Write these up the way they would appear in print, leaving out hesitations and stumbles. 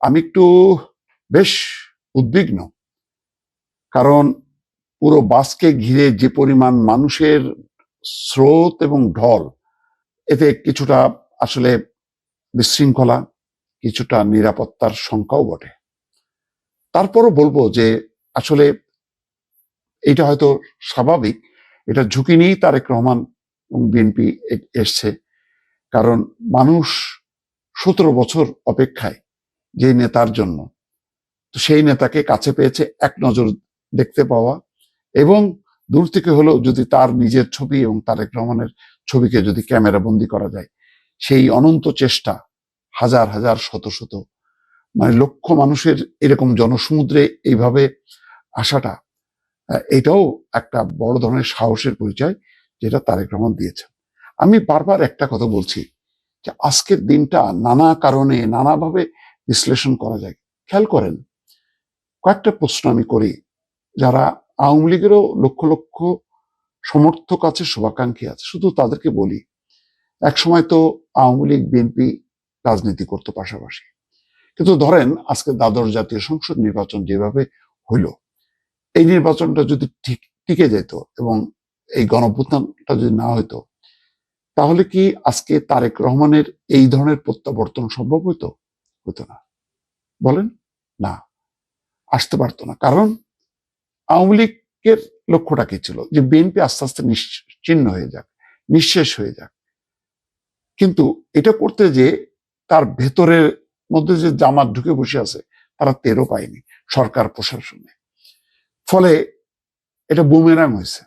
আমি একটু বেশ উদ্বিগ্ন, কারণ পুরো বাসকে ঘিরে যে পরিমাণ মানুষের স্রোত এবং ঢল, এতে কিছুটা আসলে বিশৃঙ্খলা, কিছুটা নিরাপত্তার শঙ্কাও বটে। তারপরও বলবো যে আসলে এটা হয়তো স্বাভাবিক, এটা ঝুঁকি নিয়েই তারেক রহমান এবং বিএনপি এসছে। কারণ মানুষ 17 বছর অপেক্ষায় যে নেতার জন্য, তো সেই নেতাকে কাছে পেয়েছে, এক নজর দেখতে পাওয়া, এবং দূর থেকে হলেও যদি তার নিজের ছবি এবং তারেক রহমানের ছবিকে যদি ক্যামেরা বন্দি করা যায়, সেই অনন্ত চেষ্টা, হাজার হাজার শত শত মানে লক্ষ মানুষের এরকম জনসমুদ্রে এইভাবে আসাটা, এটাও একটা বড় ধরনের সাহসের পরিচয় যেটা তারেক রহমান দিয়েছেন। আমি বারবার একটা কথা বলছি যে আজকের দিনটা নানা কারণে নানাভাবে বিশ্লেষণ করা যায়। খেয়াল করেন, কয়েকটা প্রশ্ন আমি করি। যারা আওয়ামী লীগেরও লক্ষ লক্ষ সমর্থক আছে, শুভাকাঙ্ক্ষী আছে, শুধু তাদেরকে বলি, একসময় তো আওয়ামী লীগ বিএনপি রাজনীতি করতো পাশাপাশি, কিন্তু ধরেন আজকে দ্বাদশ জাতীয় সংসদ নির্বাচন যেভাবে হইল, এই নির্বাচনটা যদি টিকে যেত এবং এই গণঅভ্যুত্থানটা যদি না হইতো, তাহলে কি আজকে তারেক রহমানের এই ধরনের প্রত্যাবর্তন সম্ভব হইতো? হতো না। বলেন না, আসতে পারতো না। কারণ আওয়ামী লীগের লক্ষ্যটা কি ছিল? যে বিএনপি আস্তে আস্তে নিশ্চিহ্ন হয়ে যাক, নিঃশেষ হয়ে যাক। কিন্তু এটা করতে যে তার ভেতরের মধ্যে যে জামাত ঢুকে বসে আছে, তারা টেরও পায়নি সরকার প্রশাসনে। ফলে এটা বুমেরাং হয়েছে।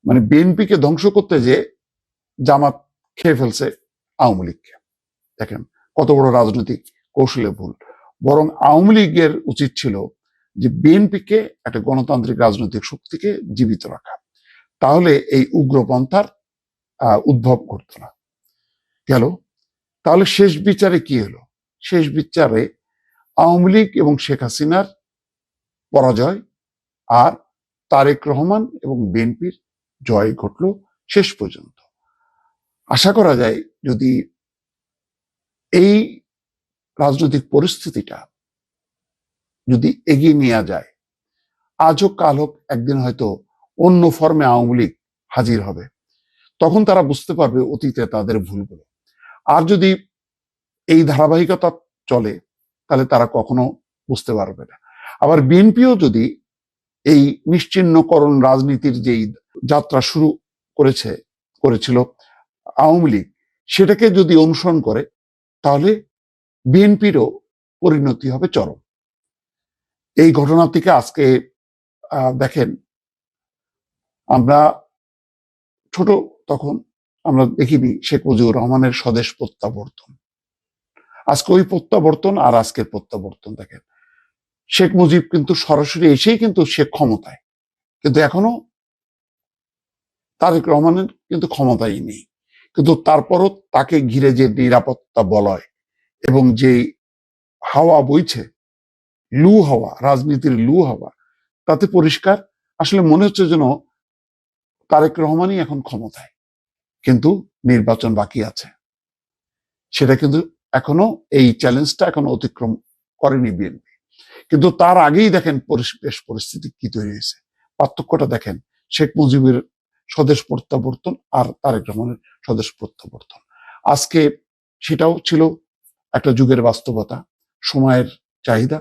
মানে বিএনপিকে ধ্বংস করতে যে জামাত খেয়ে ফেলছে আওয়ামী লীগকে। দেখেন কত বড় রাজনৈতিক কৌশলে ভুল। বরং আওয়ামী লীগের উচিত ছিল যে বিএনপিকে, একটা গণতান্ত্রিক রাজনৈতিক শক্তিকে জীবিত রাখা। তাহলে এই উগ্রপন্থার উদ্ভব ঘটত না। গেল, তাহলে শেষ বিচারে কি হলো? শেষ বিচারে আওয়ামী লীগ এবং শেখ হাসিনার পরাজয়, আর তারেক রহমান এবং বিএনপির জয় ঘটল শেষ পর্যন্ত। আশা করা যায় যদি এই রাজনৈতিক পরিস্থিতিটা যদি এগিয়ে নেওয়া যায়, আজ হোক কাল হোক একদিন হয়তো অন্য ফর্মে আওয়ামী লীগ হাজির হবে। তখন তারা বুঝতে পারবে অতীতে তাদের ভুলগুলো। আর যদি এই ধারাবাহিকতা চলে, তাহলে তারা কখনো বুঝতে পারবে না। আবার বিএনপিও যদি এই নিশ্চিহ্নকরণ রাজনীতির যেই যাত্রা শুরু করেছিল আওয়ামী লীগ, সেটাকে যদি অনুসরণ করে, তাহলে বিএনপিরও পরিণতি হবে চরম। এই ঘটনা থেকে আজকে দেখেন, আমরা ছোট তখন আমরা দেখিনি শেখ মুজিবুর রহমানের স্বদেশ প্রত্যাবর্তন। আজকে ওই প্রত্যাবর্তন আর আজকের প্রত্যাবর্তন দেখেন। শেখ মুজিব কিন্তু সরাসরি এসেই কিন্তু সে ক্ষমতায়, কিন্তু এখনো তারেক রহমানের কিন্তু ক্ষমতাই নেই। কিন্তু তারপরও তাকে ঘিরে যে নিরাপত্তা বলয় এবং যে হাওয়া বইছে, লু হাওয়া, রাজনীতির লু হাওয়া, তাতে পরিষ্কার আসলে মনে হচ্ছে যেন তারেক রহমানই এখন ক্ষমতায়, কিন্তু নির্বাচন বাকি আছে। সেটা কিন্তু এখনো, এই চ্যালেঞ্জটা এখনো অতিক্রম করেনি বিএনপি। কিন্তু তার আগেই দেখেন পরিবেশ পরিস্থিতি কি তৈরি হয়েছে। পার্থক্যটা দেখেন, শেখ মুজিবের স্বদেশ প্রত্যাবর্তন আর তারেক রহমানের স্বদেশ প্রত্যাবর্তন। আজকে সেটাও ছিল একটা যুগের বাস্তবতা, সময়ের চাহিদা।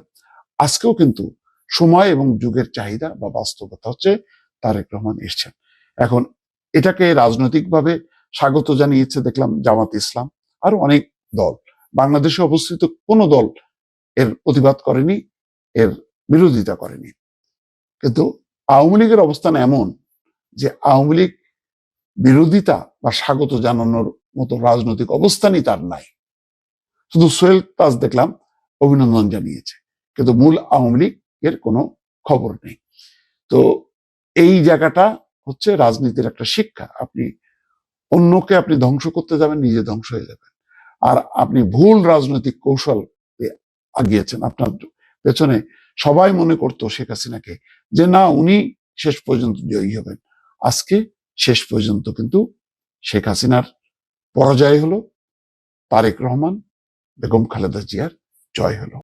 আজকেও কিন্তু সময় এবং যুগের চাহিদা বা বাস্তবতা হচ্ছে তারেক রহমান এসছেন। এখন এটাকে রাজনৈতিকভাবে স্বাগত জানিয়েছে দেখলাম জামাত ইসলাম, আরো অনেক দল। বাংলাদেশে অবস্থিত কোনো দল এর প্রতিবাদ করেনি, এর বিরোধিতা করেনি। কিন্তু আওয়ামী লীগের অবস্থান এমন যে আওয়ামী লীগ বিরোধিতা বা স্বাগত জানানোর মতো রাজনৈতিক অবস্থানই তার নাই। শুধু সোহেল তাজ দেখলাম অভিনন্দন জানিয়েছে, কিন্তু মূল আওয়ামী লীগের কোনো খবর নেই। তো এই জায়গাটা হচ্ছে রাজনীতির একটা শিক্ষা। আপনি অন্যকে আপনি ধ্বংস করতে যাবেন, নিজে ধ্বংস হয়ে যাবেন। আর আপনি ভুল রাজনৈতিক কৌশল আগিয়েছেন। আপনার পেছনে সবাই মনে করতো শেখ হাসিনাকে যে না, উনি শেষ পর্যন্ত জয়ী হবেন। আজকে শেষ পর্যন্ত কিন্তু শেখ হাসিনার পরাজয় হলো, তারেক রহমান, বেগম খালেদা জিয়ার জয় হলো।